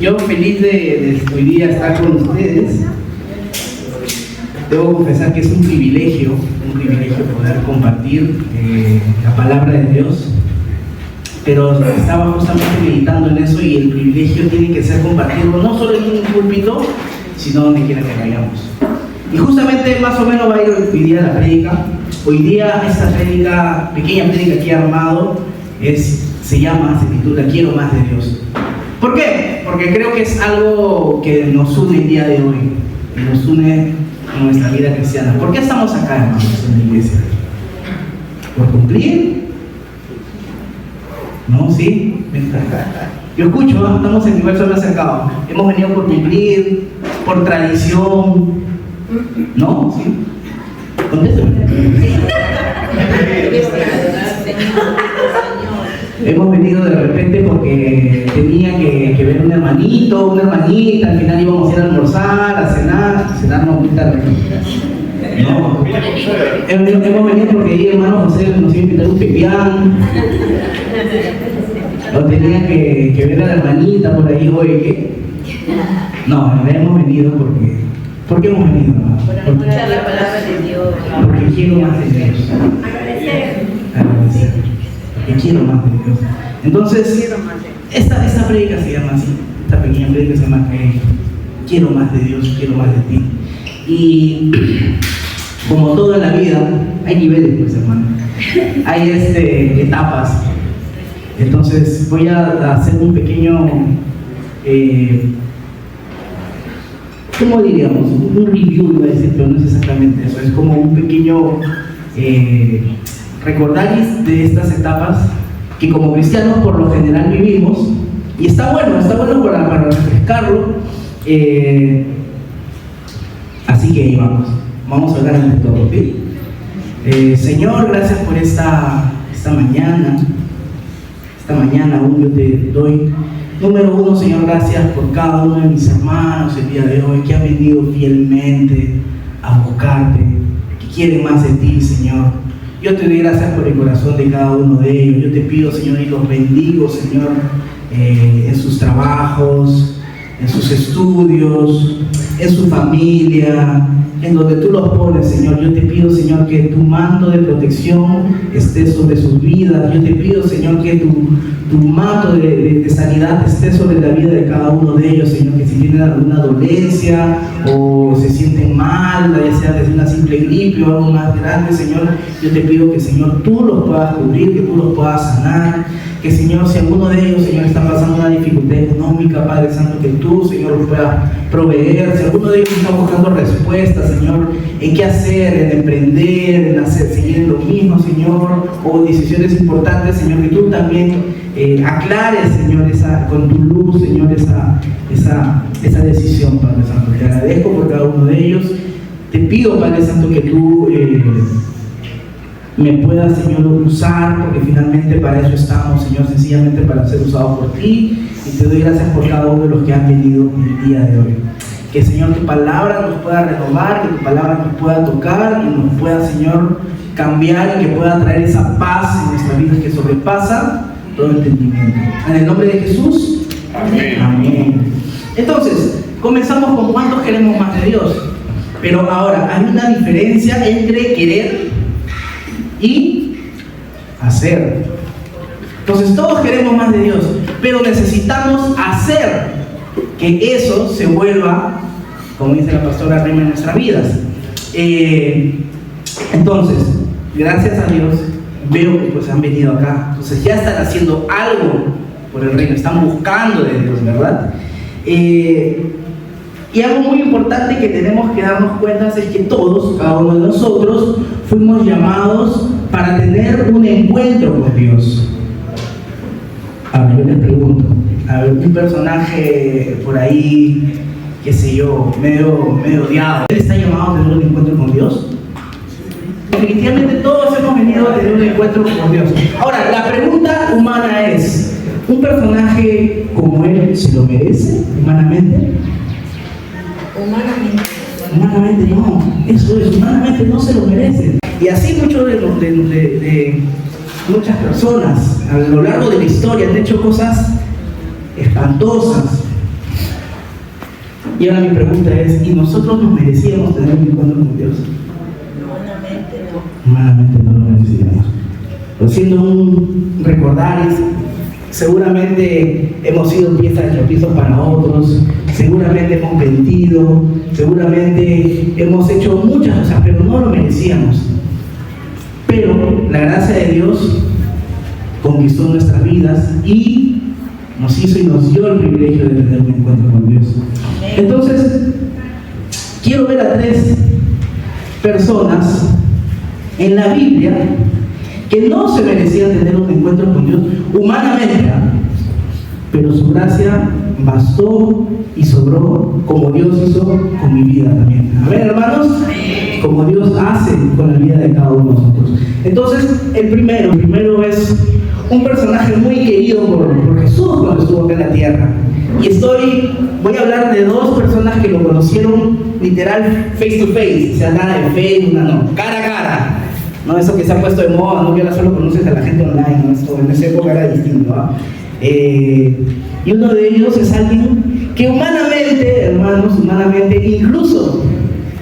Yo feliz de hoy día estar con ustedes. Debo confesar que es un privilegio poder compartir la palabra de Dios. Pero estaba justamente meditando en eso y el privilegio tiene que ser compartido no solo en un púlpito, sino donde quiera que vayamos. Y justamente más o menos va a ir hoy día la prédica. Hoy día esta prédica, pequeña prédica que he armado, se titula Quiero más de Dios. ¿Por qué? Porque creo que es algo que nos une el día de hoy, que nos une en nuestra vida cristiana. ¿Por qué estamos acá, hermanos, en la iglesia? ¿Por cumplir? ¿No? ¿Sí? Yo escucho, ¿no? Estamos en nivel sobre acercado. Hemos venido por cumplir, por tradición, ¿no? ¿Sí? Contéstame. Hemos venido de repente porque tenía que ver un hermanito, una hermanita, al final íbamos a ir a almorzar, a cenar no muy tarde. No. Hemos venido porque ahí hermano José nos iba a invitar un pepián. O tenía que ver a la hermanita por ahí, oye, ¿qué? No, hemos venido porque... ¿Por qué hemos venido, hermano? Por escuchar la palabra de Dios. Porque quiero más de Dios. Agradecer. Porque quiero más de Dios. Entonces, esta prédica se llama así. Esta pequeña prédica se llama Quiero más de Dios, quiero más de ti. Y como todo en la vida, hay niveles, pues, hermano. Hay etapas. Entonces, voy a hacer un pequeño... ¿cómo diríamos? Un review, iba a decir, pero no es exactamente eso. Es como un pequeño recordar de estas etapas que como cristianos por lo general vivimos. Y está bueno para refrescarlo. Así que ahí vamos a hablar ante todo, ¿sí? Señor, gracias por esta mañana. Esta mañana aún yo te doy. Número uno, Señor, gracias por cada uno de mis hermanos el día de hoy que han venido fielmente a buscarte, que quieren más de ti, Señor. Yo te doy gracias por el corazón de cada uno de ellos. Yo te pido, Señor, y los bendigo, Señor, en sus trabajos, en sus estudios, en su familia, en donde tú los pones, Señor. Yo te pido, Señor, que tu manto de protección esté sobre sus vidas. Yo te pido, Señor, que tu manto de sanidad esté sobre la vida de cada uno de ellos, Señor, que si tienen alguna dolencia o se sienten mal, ya sea desde una simple gripe o algo más grande, Señor, yo te pido que, Señor, tú los puedas cubrir, que tú los puedas sanar, que, Señor, si alguno de ellos, Señor, está pasando una dificultad económica, Padre Santo, que tú, Señor, los puedas proveer. Si alguno de ellos está buscando respuestas, Señor, en qué hacer, en emprender, en seguir en lo mismo, Señor, o decisiones importantes, Señor, que tú también aclares, Señor, con tu luz, Señor, esa decisión, Padre Santo. Te agradezco por cada uno de ellos. Te pido, Padre Santo, que tú me puedas, Señor, usar, porque finalmente para eso estamos, Señor, sencillamente para ser usados por ti. Y te doy gracias por cada uno de los que han venido el día de hoy. Que, Señor, tu palabra nos pueda renovar, que tu palabra nos pueda tocar y nos pueda, Señor, cambiar y que pueda traer esa paz en nuestras vidas que sobrepasa todo entendimiento. En el nombre de Jesús. Amén. Amén. Entonces, comenzamos con cuántos queremos más de Dios. Pero ahora, hay una diferencia entre querer y hacer. Entonces, todos queremos más de Dios, pero necesitamos hacer que eso se vuelva, como dice la pastora Rema, en nuestras vidas. Entonces, gracias a Dios, veo que pues han venido acá. Entonces ya están haciendo algo por el reino, están buscando de Dios, ¿verdad? Y algo muy importante que tenemos que darnos cuenta es que todos, cada uno de nosotros, fuimos llamados para tener un encuentro con Dios. A ver, yo les pregunto, a ver, un personaje por ahí, qué sé yo, medio odiado, ¿él está llamado a tener un encuentro con Dios? Definitivamente todos hemos venido a tener un encuentro con Dios. Ahora, la pregunta humana es, ¿un personaje como él se lo merece humanamente? Humanamente no, eso es, humanamente no se lo merece. Y así muchos de muchas personas a lo largo de la historia han hecho cosas espantosas, Y ahora mi pregunta es, ¿y nosotros nos merecíamos tener un encuentro con Dios? Humanamente no. Humanamente no lo merecíamos. Pero siendo un recordar, seguramente hemos sido pieza de tropiezo para otros, seguramente hemos mentido, seguramente hemos hecho muchas cosas, pero no lo merecíamos. Pero la gracia de Dios conquistó nuestras vidas y nos hizo y nos dio el privilegio de tener un encuentro con Dios. Entonces, quiero ver a 3 personas en la Biblia que no se merecían tener un encuentro con Dios humanamente, pero su gracia bastó y sobró, como Dios hizo con mi vida también. A ver, hermanos, como Dios hace con la vida de cada uno de nosotros. Entonces, el primero es un personaje muy querido por Jesús cuando estuvo acá en la tierra. Y voy a hablar de 2 personas que lo conocieron literal face to face, o sea, nada de Facebook, no, cara a cara. No, eso que se ha puesto de moda, no, que ahora solo conoces a la gente online, ¿no? Esto, en esa época era distinto, ¿no? Y uno de ellos es alguien que humanamente, hermanos, incluso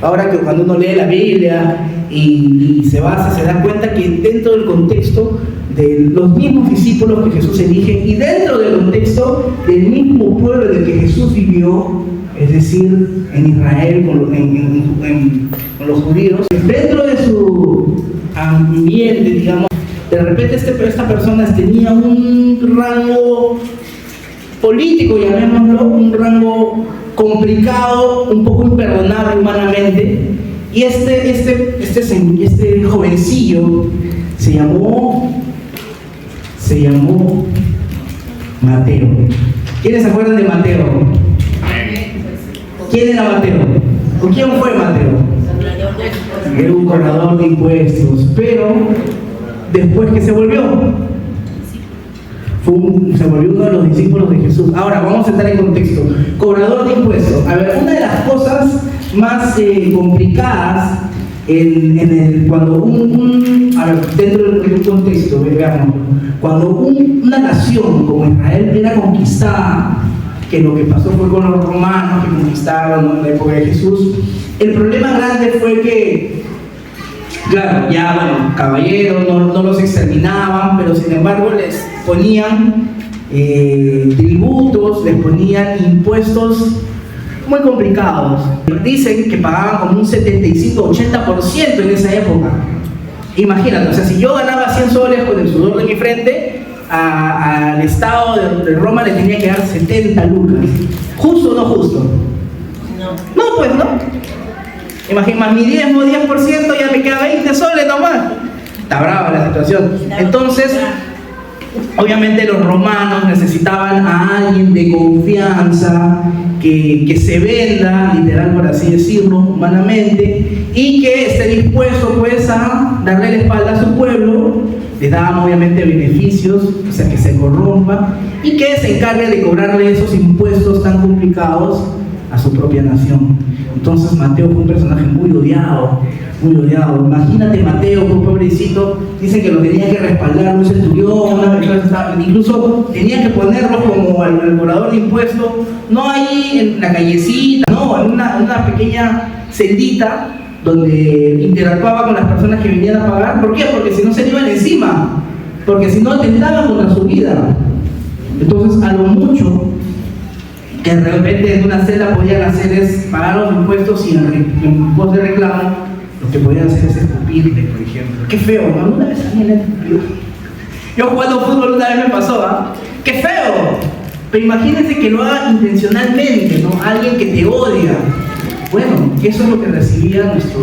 ahora que cuando uno lee la Biblia y se da cuenta que dentro del contexto de los mismos discípulos que Jesús elige y dentro del contexto del mismo pueblo en el que Jesús vivió, es decir, en Israel, con los judíos, dentro de su ambiente, digamos, de repente esta persona tenía un rango político, llamémoslo, un rango complicado, un poco imperdonable humanamente, y este jovencillo se llamó Mateo. ¿Quiénes se acuerdan de Mateo? ¿Quién era Mateo? ¿O quién fue Mateo? Era un cobrador de impuestos, pero después que se volvió uno de los discípulos de Jesús. Ahora vamos a entrar en contexto. Cobrador de impuestos. A ver, una de las cosas más complicadas cuando dentro de un contexto, veamos, cuando una nación como Israel era conquistada, que lo que pasó fue con los romanos que conquistaron en la época de Jesús, el problema grande fue que, claro, ya bueno, caballeros no los exterminaban, pero sin embargo les ponían tributos, les ponían impuestos muy complicados. Dicen que pagaban como un 75-80% en esa época. Imagínate, o sea, si yo ganaba 100 soles con el sudor de mi frente, al Estado de Roma le tenía que dar 70 lucas. ¿Justo o no justo? No, pues no. Imagínate, mi 10% ya me queda 20 soles nomás. Está brava la situación. Entonces, obviamente los romanos necesitaban a alguien de confianza, que se venda, literal por así decirlo, humanamente, y que esté dispuesto pues a darle la espalda a su pueblo. Les daban obviamente beneficios, o sea que se corrompa, y que se encargue de cobrarle esos impuestos tan complicados a su propia nación. Entonces Mateo fue un personaje muy odiado. Imagínate Mateo, un pobrecito, dicen que lo tenía que respaldar un centurión, incluso tenían que ponerlo como al cobrador de impuestos, no ahí en la callecita, no, en una pequeña celdita donde interactuaba con las personas que venían a pagar. ¿Por qué? Porque si no se le iban encima, porque si no atentaban contra su vida. Entonces, a lo mucho que de repente en una celda podían hacer es pagar los impuestos y en pos de reclamo lo que podían hacer es escupirte, por ejemplo. Qué feo, ¿no? Una vez alguien le escupió. Yo jugando fútbol una vez me pasó, ¿ah? ¡Qué feo! Pero imagínense que lo haga intencionalmente, ¿no? Alguien que te odia. Bueno, eso es lo que recibía nuestro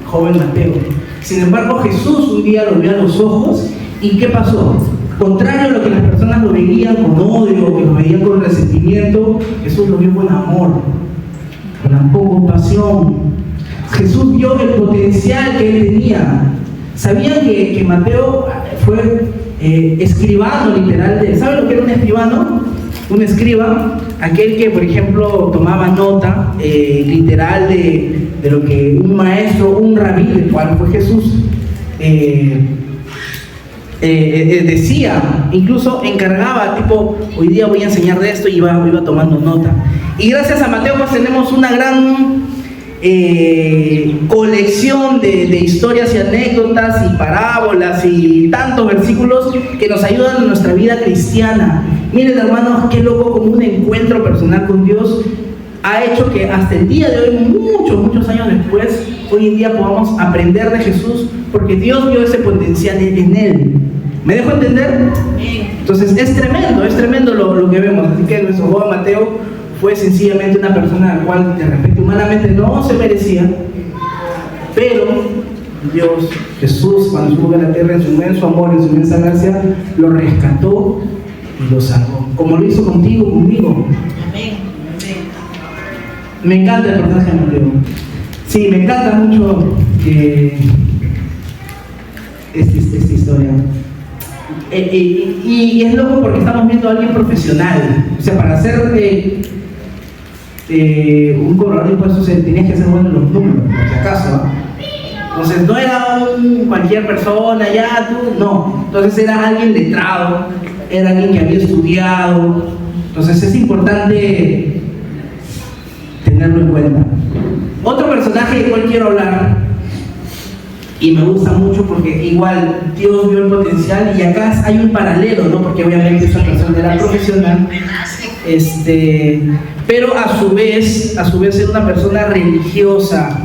joven Mateo. Sin embargo, Jesús un día lo vio a los ojos y ¿qué pasó? Contrario a lo que las personas lo veían con odio, que lo veían con resentimiento, Jesús lo vio con amor, con compasión. Jesús vio el potencial que él tenía. ¿Sabían que Mateo fue escribano literal? ¿Saben lo que era un escribano? Un escriba, aquel que por ejemplo tomaba nota literal de lo que un maestro, un rabí, del cual fue Jesús, decía, incluso encargaba, tipo, hoy día voy a enseñar de esto, y iba tomando nota. Y gracias a Mateo pues tenemos una gran colección de historias y anécdotas y parábolas y tantos versículos que nos ayudan en nuestra vida cristiana. Miren, hermanos, qué loco, como un encuentro personal con Dios ha hecho que hasta el día de hoy, muchos años después, hoy en día podamos aprender de Jesús, porque Dios vio ese potencial en Él. ¿Me dejo entender? Entonces es tremendo lo que vemos. Así que nuestro joven Mateo fue sencillamente una persona a la cual de repente humanamente no se merecía, pero Dios, Jesús, cuando estuvo en la tierra, en su inmenso amor, en su inmensa gracia, lo rescató y lo salvó, como lo hizo contigo, conmigo. Amén. Me encanta el personaje de Mateo. Sí, me encanta mucho esta historia. Y es loco porque estamos viendo a alguien profesional. O sea, para hacer un cobrador de impuestos tenías que ser bueno en los números, por si acaso, ¿no? Entonces no era cualquier persona, ya tú, no. Entonces era alguien letrado, era alguien que había estudiado. Entonces es importante tenerlo en cuenta. Otro personaje del cual quiero hablar, y me gusta mucho porque igual Dios vio el potencial, y acá hay un paralelo, ¿no? Porque obviamente esa persona era profesional, pero a su vez era una persona religiosa.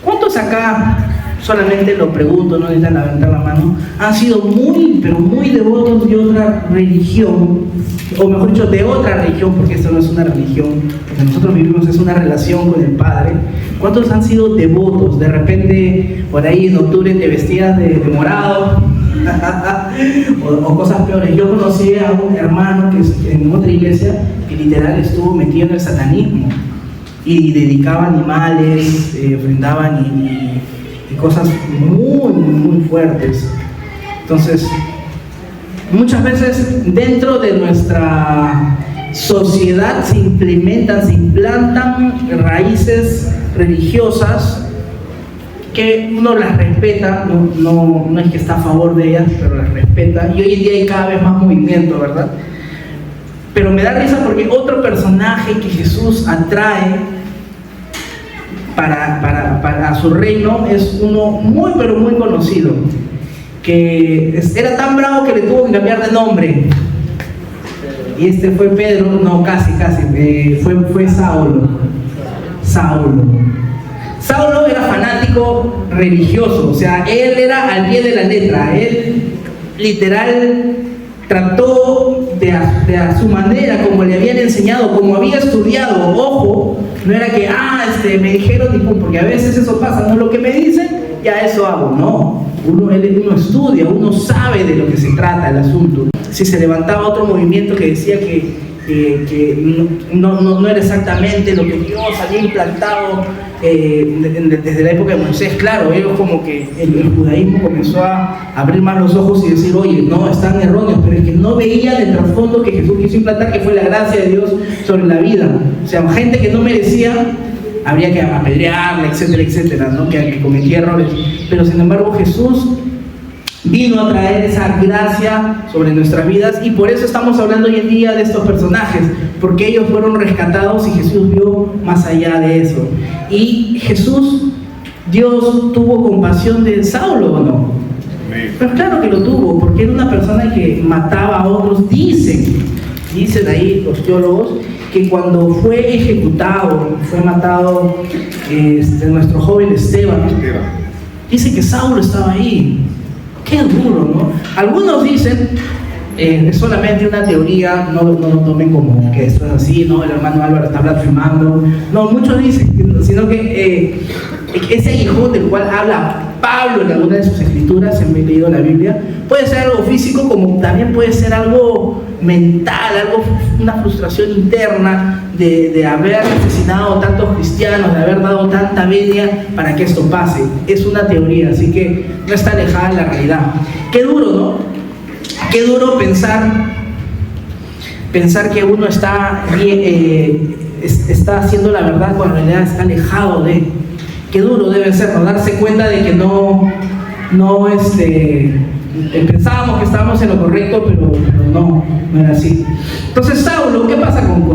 ¿Cuántos acá, solamente lo pregunto, no necesitan levantar la mano, han sido muy, pero muy devotos de otra religión, o mejor dicho, de otra religión, porque esto no es una religión, lo que nosotros vivimos es una relación con el Padre? ¿Cuántos han sido devotos? De repente, por ahí en octubre te vestías de morado, o cosas peores. Yo conocí a un hermano que en otra iglesia que literal estuvo metido en el satanismo y dedicaba animales, ofrendaban y cosas muy fuertes. Entonces, muchas veces dentro de nuestra sociedad se implantan raíces religiosas que uno las respeta, no es que está a favor de ellas, pero las respeta, y hoy en día hay cada vez más movimiento, ¿verdad? Pero me da risa porque otro personaje que Jesús atrae para su reino es uno muy pero muy conocido, que era tan bravo que le tuvo que cambiar de nombre, y fue Pedro, no, casi, fue Saulo era fanático religioso, o sea, él era al pie de la letra, él literal trató de a su manera, como le habían enseñado, como había estudiado. Ojo, no era que, me dijeron, porque a veces eso pasa, no, lo que me dicen, ya eso hago, no. Uno estudia, uno sabe de lo que se trata el asunto. Si se levantaba otro movimiento que decía que no era exactamente lo que Dios había implantado desde la época de Moisés, claro, ellos como que el judaísmo comenzó a abrir más los ojos y decir, oye, no, están erróneos, pero es que no veían el trasfondo que Jesús quiso implantar, que fue la gracia de Dios sobre la vida. O sea, gente que no merecía, habría que apedrearla, etcétera, ¿no? Que cometía errores. Pero sin embargo Jesús vino a traer esa gracia sobre nuestras vidas, y por eso estamos hablando hoy en día de estos personajes, porque ellos fueron rescatados y Jesús vio más allá de eso. Y Dios tuvo compasión de Saulo, ¿o no? Pues claro que lo tuvo, porque era una persona que mataba a otros. Dicen ahí los teólogos que cuando fue ejecutado, fue matado nuestro joven Esteban, dice que Saulo estaba ahí. Qué duro, ¿no? Algunos dicen, es solamente una teoría, no lo tomen como que esto es así, ¿no? El hermano Álvaro está blasfemando. No, muchos dicen, sino que ese aguijón del cual habla Pablo en alguna de sus escrituras, si han leído la Biblia, puede ser algo físico, como también puede ser algo mental, una frustración interna de haber asesinado tantos cristianos, de haber dado tanta venia para que esto pase. Es una teoría, así que no está alejada de la realidad. Qué duro, ¿no? Qué duro pensar que uno está haciendo la verdad cuando en realidad está alejado de. Qué duro debe ser, ¿no? Darse cuenta de que no pensábamos que estábamos en lo correcto, pero no era así. Entonces Saulo, ¿qué pasa con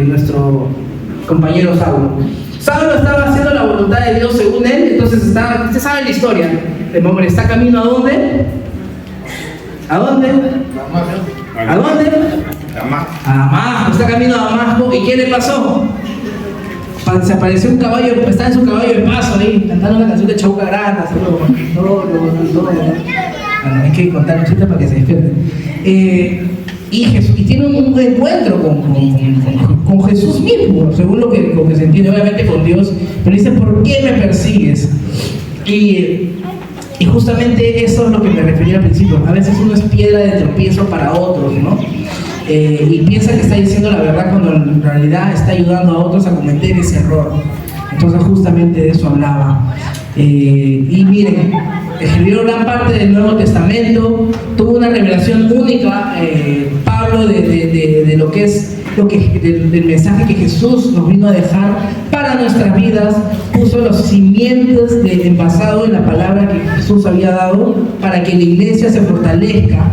nuestro compañero Saulo? Saulo estaba haciendo la voluntad de Dios según él, entonces usted sabe la historia. El hombre está camino ¿a dónde? ¿A dónde? ¿A dónde? A Damasco, está camino a Damasco. ¿Y qué le pasó? Se apareció un caballo, está en su caballo de paso ahí, cantando una canción de Chauca Grata, todo. Bueno, hay que contar cositas para que se despierten. Y tiene un encuentro con Jesús mismo, según lo que se entiende, obviamente con Dios, pero dice, ¿por qué me persigues? Y justamente eso es lo que me refería al principio. A veces uno es piedra de tropiezo para otros, ¿no? Y piensa que está diciendo la verdad cuando en realidad está ayudando a otros a cometer ese error. Entonces justamente de eso hablaba. Y miren, escribió gran parte del Nuevo Testamento, tuvo una revelación única, Pablo, de lo que es del mensaje que Jesús nos vino a dejar para nuestras vidas, puso los cimientos basado en la palabra que Jesús había dado para que la iglesia se fortalezca.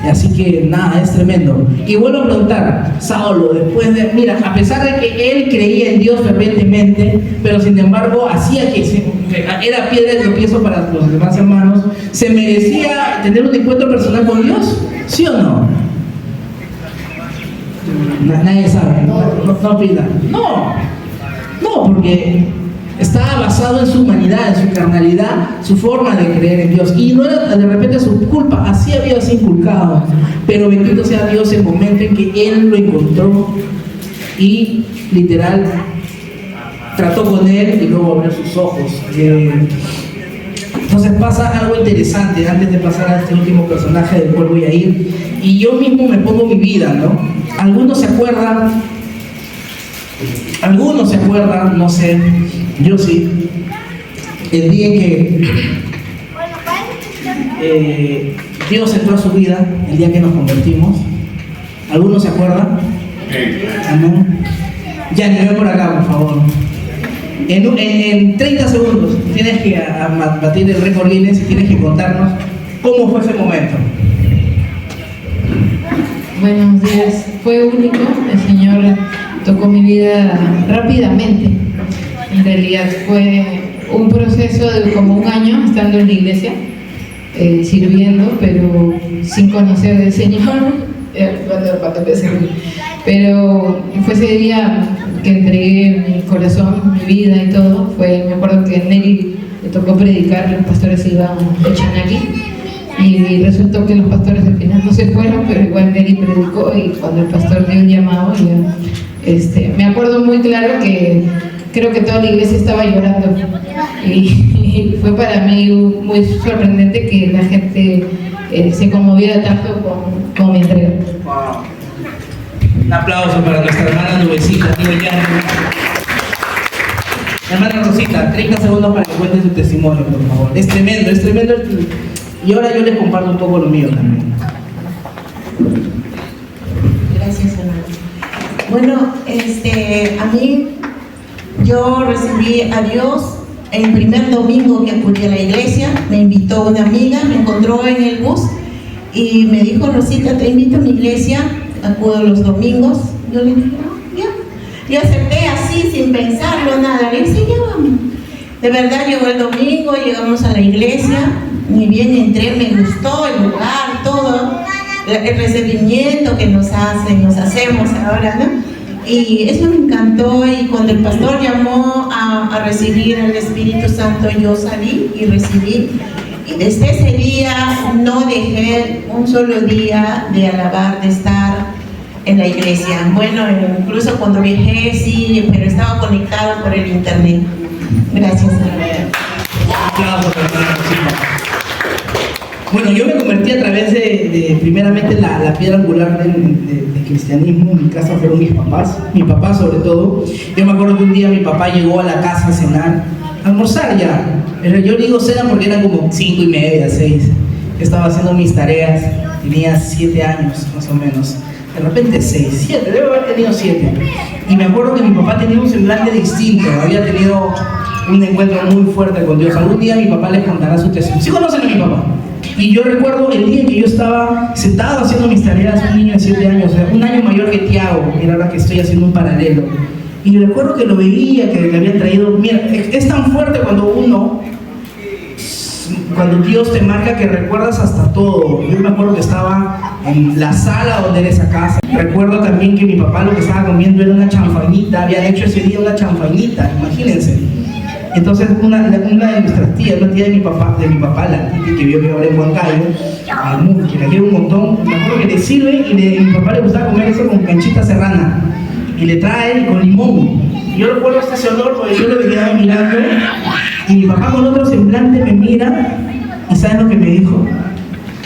Así que nada, es tremendo. Y vuelvo a preguntar, Saulo, después de, mira, a pesar de que él creía en Dios fervientemente, pero sin embargo hacía era piedra de tropiezo para los demás hermanos, ¿se merecía tener un encuentro personal con Dios? ¿Sí o no? Nadie sabe, no opina. No, porque estaba basado en su humanidad, en su carnalidad, su forma de creer en Dios. Y no era de repente su culpa, así había sido inculcado. Pero bendito sea Dios el momento en que Él lo encontró y literal trató con Él y luego abrió sus ojos. Entonces pasa algo interesante antes de pasar a este último personaje del cual voy a ir. Y yo mismo me pongo mi vida, ¿no? Algunos se acuerdan, no sé, yo sí, el día en que Dios entró a su vida, el día que nos convertimos. ¿Algunos se acuerdan? Amén. Ya, ni ven por acá, por favor. En 30 segundos tienes que batir el récord Guinness y tienes que contarnos cómo fue ese momento. Buenos días, fue único, el Señor tocó mi vida rápidamente. En realidad fue un proceso de como un año estando en la iglesia, sirviendo, pero sin conocer del Señor, cuando empecé a servir. Pero fue ese día que entregué mi corazón, mi vida y todo. Me acuerdo que a Nelly le tocó predicar, los pastores iban de Chanaki. Y resultó que los pastores al final no se fueron, pero igual Nelly predicó, y cuando el pastor dio un llamado, me acuerdo muy claro que creo que toda la iglesia estaba llorando. Y fue para mí muy sorprendente que la gente se conmoviera tanto con mi entrega. Wow. Un aplauso para nuestra hermana Nubecita, hermana Rosita, 30 segundos para que cuente su testimonio, por favor. Es tremendo. Y ahora yo les comparto un poco lo mío también. Gracias, hermano. Bueno, a mí, yo recibí a Dios el primer domingo que acudí a la iglesia. Me invitó una amiga, me encontró en el bus y me dijo, Rosita, te invito a mi iglesia, acudo los domingos. Yo le dije, ya. Yo acepté así, sin pensarlo, nada. Le dije, ya vamos. De verdad, llegó el domingo, llegamos a la iglesia. Muy bien, entré, me gustó el lugar, todo, el recibimiento que nos hacemos ahora, ¿no? Y eso me encantó, y cuando el pastor llamó a recibir el Espíritu Santo, yo salí y recibí. Y desde ese día no dejé un solo día de alabar, de estar en la iglesia. Bueno, incluso cuando viajé, sí, pero estaba conectado por el internet. Gracias, Bueno, yo me convertí a través de primeramente la piedra angular del cristianismo. En mi casa fueron mis papás, mi papá sobre todo. Yo me acuerdo que un día mi papá llegó a la casa a cenar, a almorzar ya. Pero yo digo cena porque eran como 5:30, 6. Estaba haciendo mis tareas, tenía 7 años más o menos. De repente 6, 7, debo haber tenido 7. Y me acuerdo que mi papá tenía un semblante distinto, había tenido un encuentro muy fuerte con Dios. Algún día mi papá les contará su testimonio. ¿Sí conocen a mi papá? Y yo recuerdo el día que yo estaba sentado haciendo mis tareas, un niño de 7 años, o sea, un año mayor que Tiago, mira ahora que estoy haciendo un paralelo. Y recuerdo que lo veía, que le habían traído, mira, es tan fuerte cuando Dios te marca que recuerdas hasta todo. Yo me acuerdo que estaba en la sala donde era esa casa. Recuerdo también que mi papá lo que estaba comiendo era una chanfainita, habían hecho ese día una chanfainita, imagínense. Entonces una de nuestras tías, una tía de mi papá, la tía que vive ahora en Huancayo, que la quiere un montón, me acuerdo que le sirve y mi papá le gustaba comer eso con canchita serrana y le trae con limón. Y yo recuerdo este olor porque yo lo veía mirando y mi papá con otro semblante me mira y ¿sabes lo que me dijo?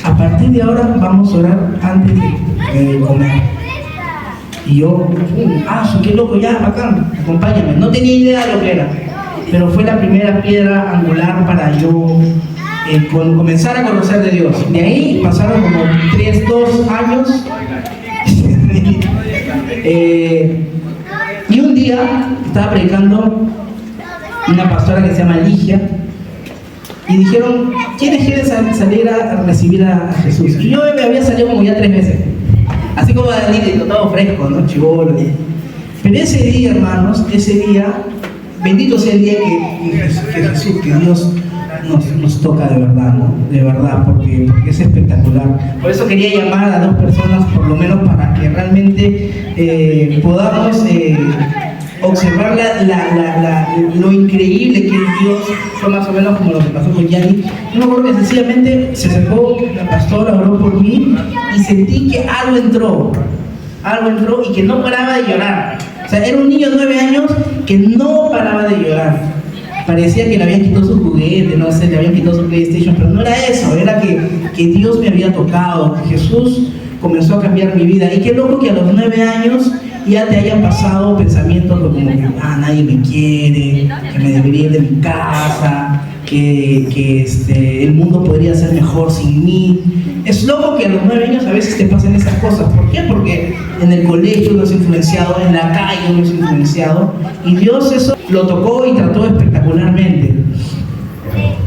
A partir de ahora vamos a orar antes de comer. Y yo, qué loco, ya, bacán, acompáñame. No tenía idea de lo que era, pero fue la primera piedra angular para yo comenzar a conocer de Dios. De ahí pasaron como 2 años. Y un día estaba predicando una pastora que se llama Ligia y dijeron, ¿quiénes quieren salir a recibir a Jesús? Y yo me había salido como ya 3 veces, así como Danilo, todo fresco, ¿no? Chibolo. Pero ese día, hermanos, bendito sea el día que Jesús, que Dios nos toca de verdad, ¿no? De verdad, porque es espectacular. Por eso quería llamar a 2 personas, por lo menos para que realmente podamos observar lo increíble que es Dios. Fue más o menos como lo que pasó con Yanni. Yo me acuerdo que sencillamente se acercó la pastora, oró por mí y sentí que algo entró y que no paraba de llorar. O sea, era un niño de 9 años que no paraba de llorar. Parecía que le habían quitado su juguete, no sé, le habían quitado su PlayStation, pero no era eso, era que Dios me había tocado, que Jesús comenzó a cambiar mi vida. Y qué loco que a los 9 años ya te hayan pasado pensamientos como que nadie me quiere, que me debería ir de mi casa, que el mundo podría ser mejor sin mí. Es loco que a los 9 años a veces te pasen esas cosas. ¿Por qué? Porque en el colegio lo has influenciado, en la calle lo has influenciado, y Dios eso lo tocó y trató espectacularmente.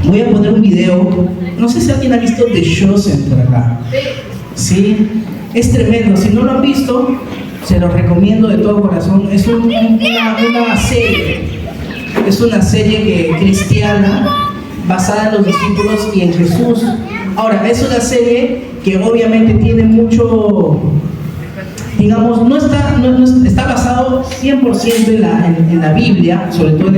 Voy a poner un video, no sé si alguien ha visto The Chosen por acá. Sí, es tremendo. Si no lo han visto, se lo recomiendo de todo corazón. Es una serie. Es una serie cristiana basada en los discípulos y en Jesús. Ahora, es una serie que obviamente tiene mucho, digamos, está basado 100% en la Biblia, sobre todo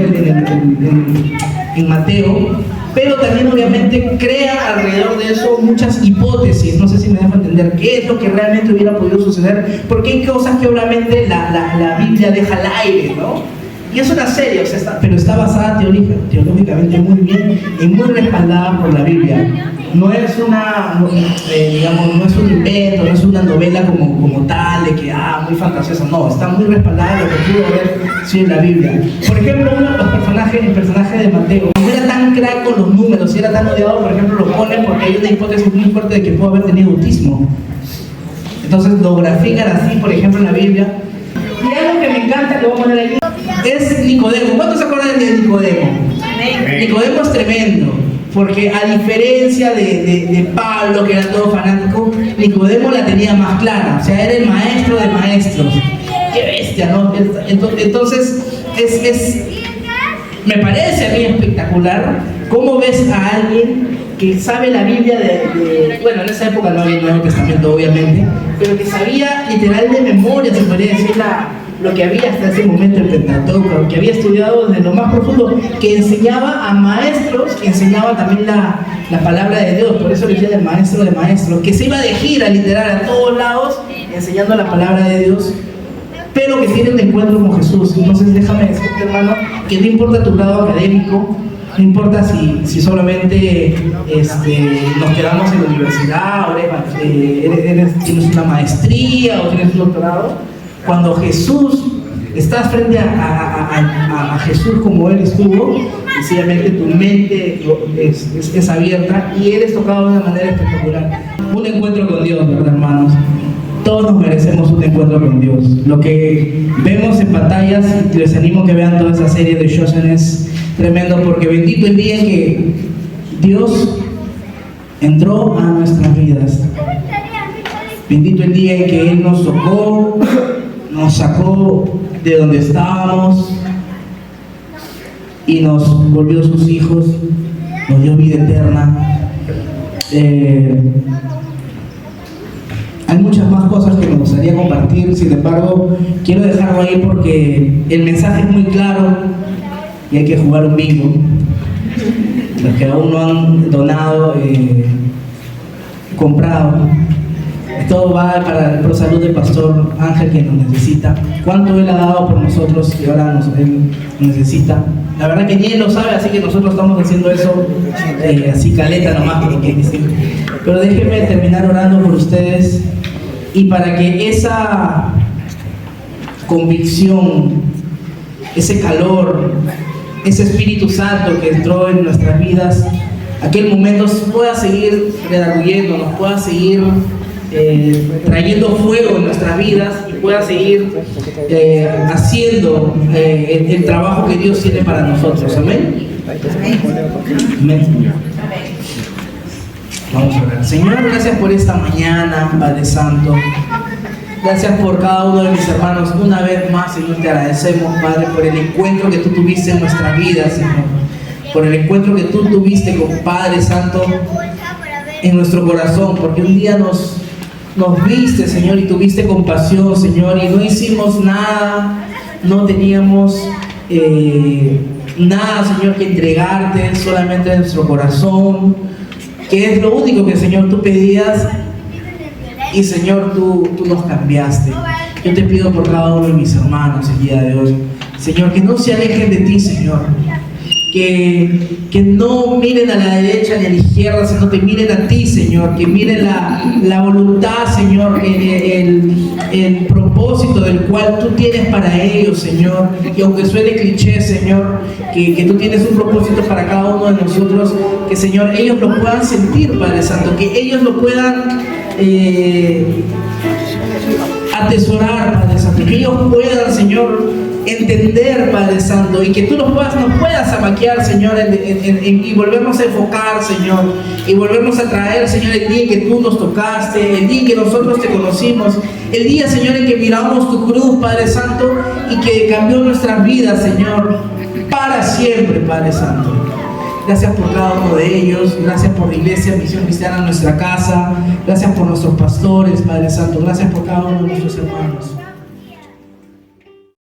en Mateo, pero también obviamente crea alrededor de eso muchas hipótesis. No sé si me dejo entender qué es lo que realmente hubiera podido suceder, porque hay cosas que obviamente la Biblia deja al aire, ¿no? Y es una serie, pero está basada teológicamente muy bien y muy respaldada por la Biblia. No es no es un invento, no es una novela como tal, de que, muy fantasiosa. No, está muy respaldada en lo que pudo haber sido en la Biblia. Por ejemplo, uno de los personajes, el personaje de Mateo, no era tan crack con los números, y era tan odiado, por ejemplo, lo ponen porque hay una hipótesis muy fuerte de que pudo haber tenido autismo. Entonces lo grafican así, por ejemplo, en la Biblia. Y algo que me encanta, que voy a poner aquí, es Nicodemo. ¿Cuántos se acuerdan de Nicodemo? Nicodemo es tremendo, porque a diferencia de Pablo, que era todo fanático, Nicodemo la tenía más clara. O sea, era el maestro de maestros. ¡Qué bestia!, ¿no? Entonces, me parece a mí espectacular cómo ves a alguien que sabe la Biblia bueno, en esa época no había el Nuevo Testamento, obviamente, pero que sabía literal de memoria, se podría decir, lo que había hasta ese momento en Pentateuco, que había estudiado desde lo más profundo, que enseñaba a maestros, que enseñaba también la palabra de Dios. Por eso le decía del maestro de maestros, que se iba de gira literal a todos lados enseñando la palabra de Dios, pero que tiene un encuentro con Jesús. Entonces déjame decirte, hermano, que no importa tu grado académico, no importa si solamente nos quedamos en la universidad, o tienes una maestría o tienes un doctorado. Cuando estás frente a Jesús como Él estuvo, sencillamente tu mente es abierta y eres tocado de una manera espectacular. Un encuentro con Dios, ¿verdad, hermanos? Todos nos merecemos un encuentro con Dios. Lo que vemos en pantallas, les animo a que vean toda esa serie de Chosen, es tremendo, porque bendito el día en que Dios entró a nuestras vidas. Bendito el día en que Él nos tocó, nos sacó de donde estábamos y nos volvió sus hijos, nos dio vida eterna. Hay muchas más cosas que me gustaría compartir, sin embargo, quiero dejarlo ahí porque el mensaje es muy claro y hay que jugar un bingo. Los que aún no han donado, comprado, todo va para el ProSalud del Pastor Ángel, que nos necesita. ¿Cuánto Él ha dado por nosotros y ahora Él necesita? La verdad que ni Él lo sabe, así que nosotros estamos haciendo eso así caleta nomás, porque pero déjenme terminar orando por ustedes y para que esa convicción, ese calor, ese Espíritu Santo que entró en nuestras vidas, aquel momento pueda seguir redarguyéndonos, pueda seguir trayendo fuego en nuestras vidas y pueda seguir haciendo el trabajo que Dios tiene para nosotros. Amén. Amén. Vamos a orar. Señor, gracias por esta mañana, Padre Santo. Gracias por cada uno de mis hermanos. Una vez más, Señor, te agradecemos, Padre, por el encuentro que tú tuviste en nuestra vida, Señor. Por el encuentro que tú tuviste con Padre Santo en nuestro corazón. Porque un día nos viste, Señor, y tuviste compasión, Señor, y no hicimos nada, no teníamos nada, Señor, que entregarte, solamente nuestro corazón, que es lo único que, Señor, tú pedías. Y Señor, tú nos cambiaste. Yo te pido por cada uno de mis hermanos el día de hoy, Señor, que no se alejen de ti, Señor. Que no miren a la derecha ni a la izquierda, sino que miren a ti, Señor. Que miren la voluntad, Señor, el propósito del cual tú tienes para ellos, Señor. Y aunque suene cliché, Señor, que tú tienes un propósito para cada uno de nosotros, que, Señor, ellos lo puedan sentir, Padre Santo, que ellos lo puedan atesorar, Padre Santo, que ellos puedan, Señor, entender, Padre Santo, y que tú nos puedas amaquear, Señor, y volvernos a enfocar, Señor, y volvernos a traer, Señor, el día en que tú nos tocaste, el día en que nosotros te conocimos, el día, Señor, en que miramos tu cruz, Padre Santo, y que cambió nuestras vidas, Señor, para siempre, Padre Santo. Gracias por cada uno de ellos, gracias por la Iglesia Misión Cristiana en nuestra casa, gracias por nuestros pastores, Padre Santo, gracias por cada uno de nuestros hermanos.